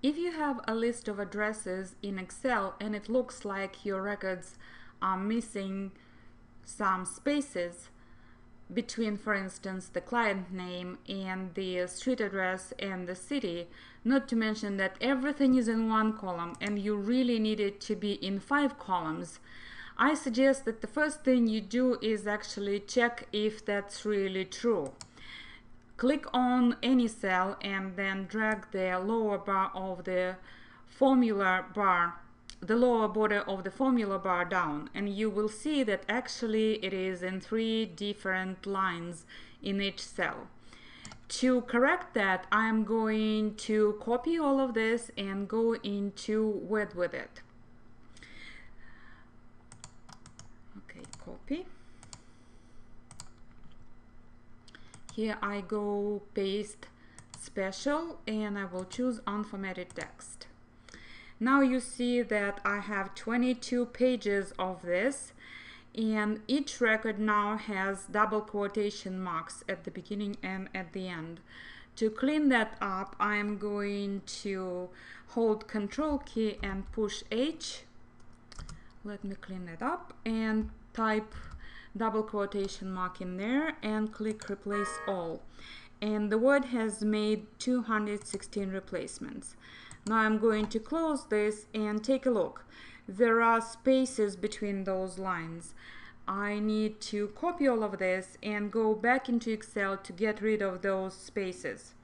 If you have a list of addresses in Excel and it looks like your records are missing some spaces between, for instance, the client name and the street address and the city, not to mention that everything is in one column and you really need it to be in 5 columns, I suggest that the first thing you do is actually check if that's really true. Click on any cell and then drag the lower bar of the formula bar, the lower border of the formula bar down, and you will see that actually it is in 3 different lines in each cell. To correct that, I'm going to copy all of this and go into Word with it. Okay, copy. Here I go paste special and I will choose unformatted text. Now you see that I have 22 pages of this, and each record now has double quotation marks at the beginning and at the end. To clean that up, I'm going to hold Ctrl key and push H. Let me clean that up and type double quotation mark in there and click replace all. And the Word has made 216 replacements. Now I'm going to close this and take a look. There are spaces between those lines. I need to copy all of this and go back into Excel to get rid of those spaces.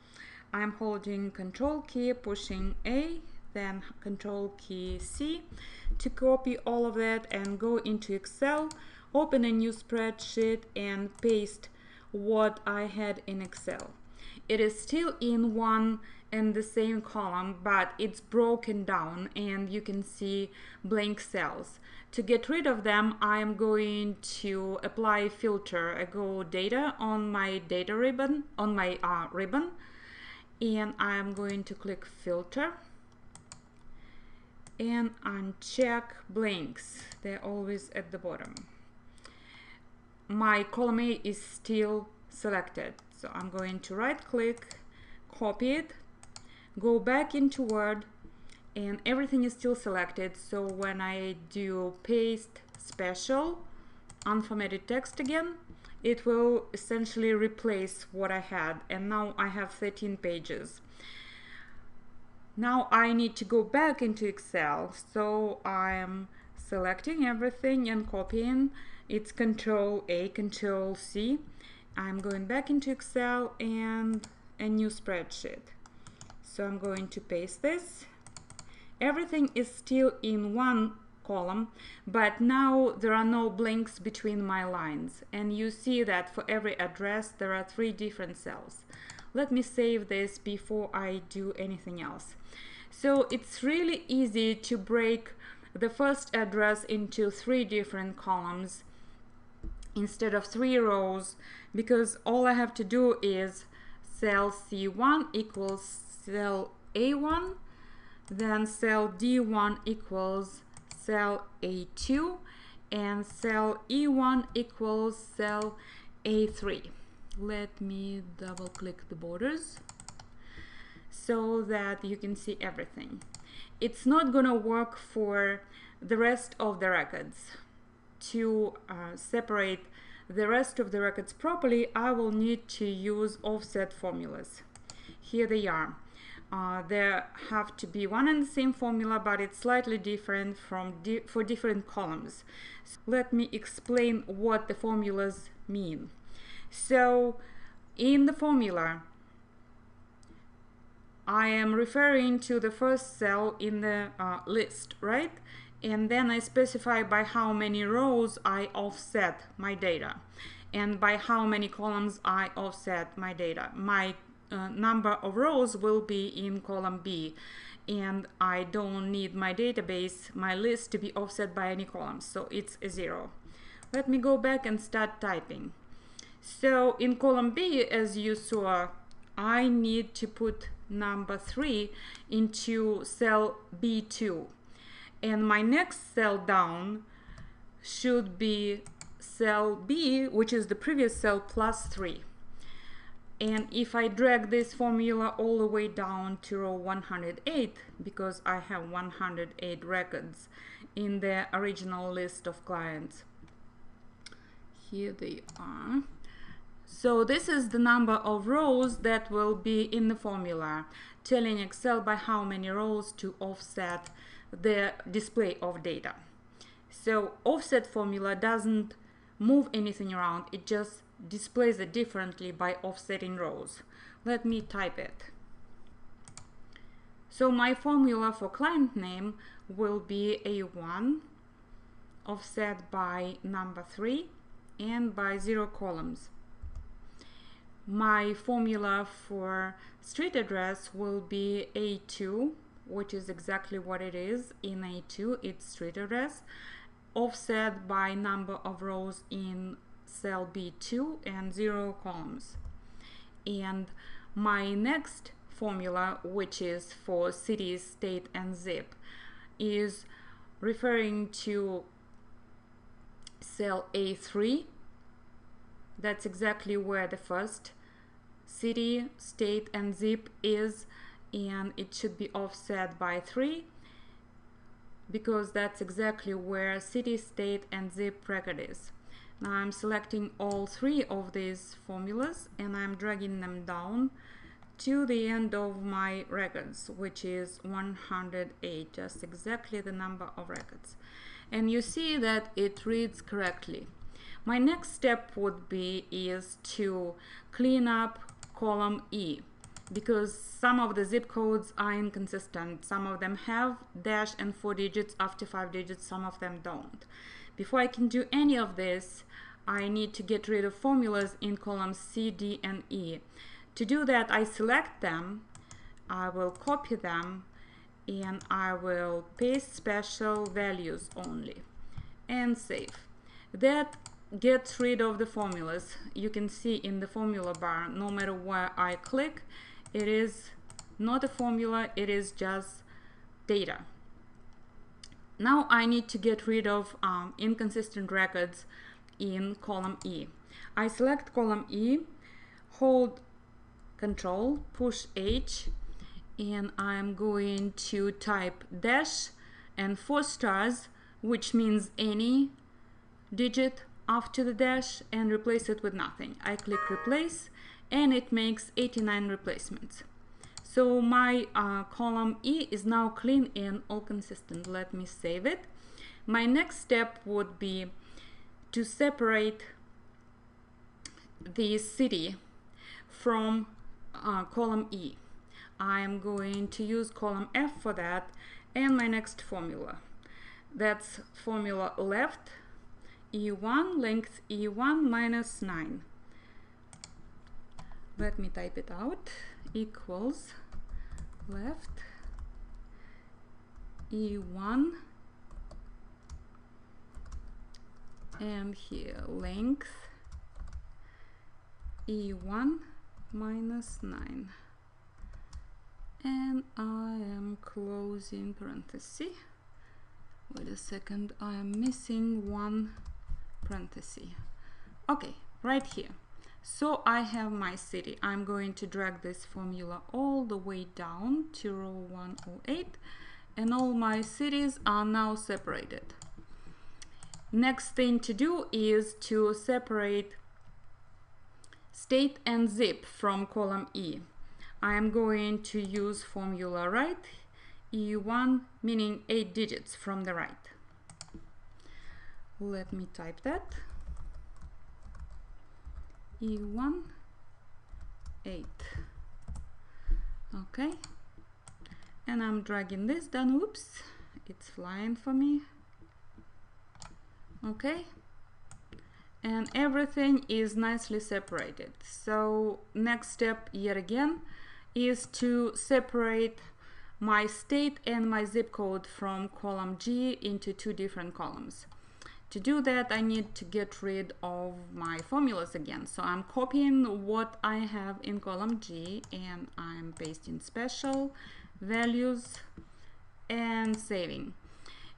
I'm holding Ctrl key, pushing A, then Ctrl key C to copy all of that and go into Excel, open a new spreadsheet and paste what I had in Excel. It is still in one and the same column, but it's broken down and you can see blank cells. To get rid of them, I am going to apply filter. I go data on my data ribbon, on my ribbon, and I am going to click filter and uncheck blanks. They're always at the bottom. My column A is still selected, so I'm going to right click, copy it, go back into Word, and everything is still selected. So when I do paste special unformatted text again, it will essentially replace what I had, and now I have 13 pages. Now I need to go back into Excel, so I'm selecting everything and copying. It's Ctrl A, Ctrl C. I'm going back into Excel and a new spreadsheet. So I'm going to paste this. Everything is still in one column, but now there are no blanks between my lines. And you see that for every address there are 3 different cells. Let me save this before I do anything else. So it's really easy to break the first address into 3 different columns instead of 3 rows, because all I have to do is cell C1 equals cell A1, then cell D1 equals cell A2, and cell E1 equals cell A3. Let me double click the borders so that you can see everything. It's not gonna work for the rest of the records. To separate the rest of the records properly, I will need to use offset formulas. Here they are. There have to be one and the same formula, but it's slightly different for different columns. So let me explain what the formulas mean. So in the formula, I am referring to the first cell in the list, right? And then I specify by how many rows I offset my data and by how many columns I offset my data. My number of rows will be in column B, and I don't need my database, my list, to be offset by any columns, so it's a 0. Let me go back and start typing. So in column B, as you saw, I need to put number 3 into cell B2. And my next cell down should be cell B, which is the previous cell, plus 3. And if I drag this formula all the way down to row 108, because I have 108 records in the original list of clients, here they are. So this is the number of rows that will be in the formula, telling Excel by how many rows to offset the display of data. So offset formula doesn't move anything around, it just displays it differently by offsetting rows. Let me type it. So my formula for client name will be A1 offset by number 3 and by 0 columns. My formula for street address will be A2, which is exactly what it is. In A2 it's street address, offset by number of rows in cell B2 and 0 columns. And my next formula, which is for city, state and zip, is referring to cell A3. That's exactly where the first city, state and zip is, and it should be offset by 3 because that's exactly where city, state and zip record is. Now I'm selecting all 3 of these formulas and I'm dragging them down to the end of my records, which is 108, just exactly the number of records. And you see that it reads correctly. My next step would be to clean up column E, because some of the zip codes are inconsistent. Some of them have dash and 4 digits after 5 digits, some of them don't. Before I can do any of this, I need to get rid of formulas in columns C, D and E. To do that, I select them, I will copy them, and I will paste special values only and save. That gets rid of the formulas. You can see in the formula bar, no matter where I click, it is not a formula, it is just data. Now I need to get rid of inconsistent records in column E. I select column E, hold Ctrl, push H, and I'm going to type dash and 4 stars, which means any digit after the dash, and replace it with nothing. I click replace and it makes 89 replacements. So my column E is now clean and all consistent. Let me save it. My next step would be to separate the city from column E. I am going to use column F for that, and my next formula. That's formula left E1, length E1 minus 9. Let me type it out. Equals left E1 and here length E1 minus 9. And I am closing parenthesis. Wait a second, I am missing one parenthesis. Okay, right here. So I have my city. I'm going to drag this formula all the way down to row 108, and all my cities are now separated. Next thing to do is to separate state and zip from column E. I am going to use formula right, E1, meaning 8 digits from the right. Let me type that. E1, 8. Okay, and I'm dragging this down. Oops, it's flying for me. Okay, and everything is nicely separated. So next step yet again is to separate my state and my zip code from column G into 2 different columns. To do that, I need to get rid of my formulas again. So I'm copying what I have in column G and I'm pasting special values and saving.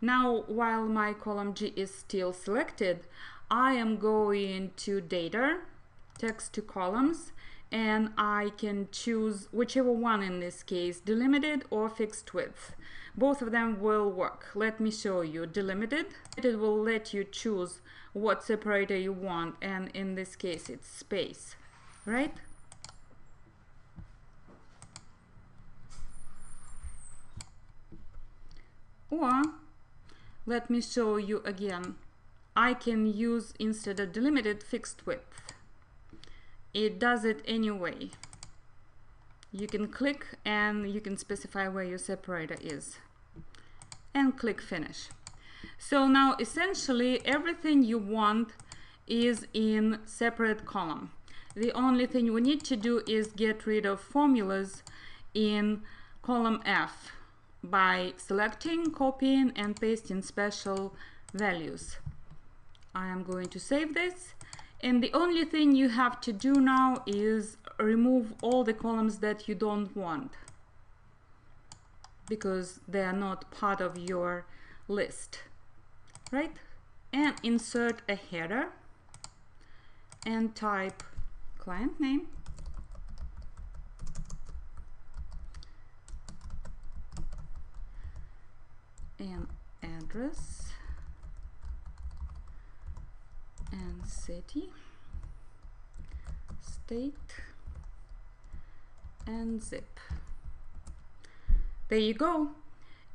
Now, while my column G is still selected, I am going to data, text to columns, and I can choose whichever one in this case, delimited or fixed width. Both of them will work. Let me show you. Delimited, it will let you choose what separator you want, and in this case it's space, right? Or let me show you again. I can use, instead of delimited, fixed width. It does it anyway. You can click and you can specify where your separator is and click finish. So now essentially everything you want is in separate column. The only thing we need to do is get rid of formulas in column F by selecting, copying and pasting special values. I am going to save this, and the only thing you have to do now is remove all the columns that you don't want because they are not part of your list, right? And insert a header and type client name and address and city, state and zip. There you go.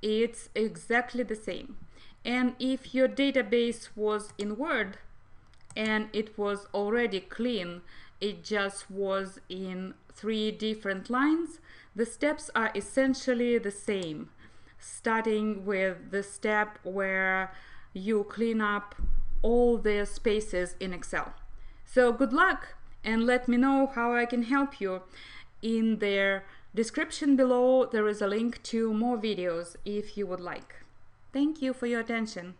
It's exactly the same. And if your database was in Word and it was already clean, it just was in 3 different lines, the steps are essentially the same, starting with the step where you clean up all the spaces in Excel. So good luck, and let me know how I can help you. In the description below there is a link to more videos if you would like. Thank you for your attention.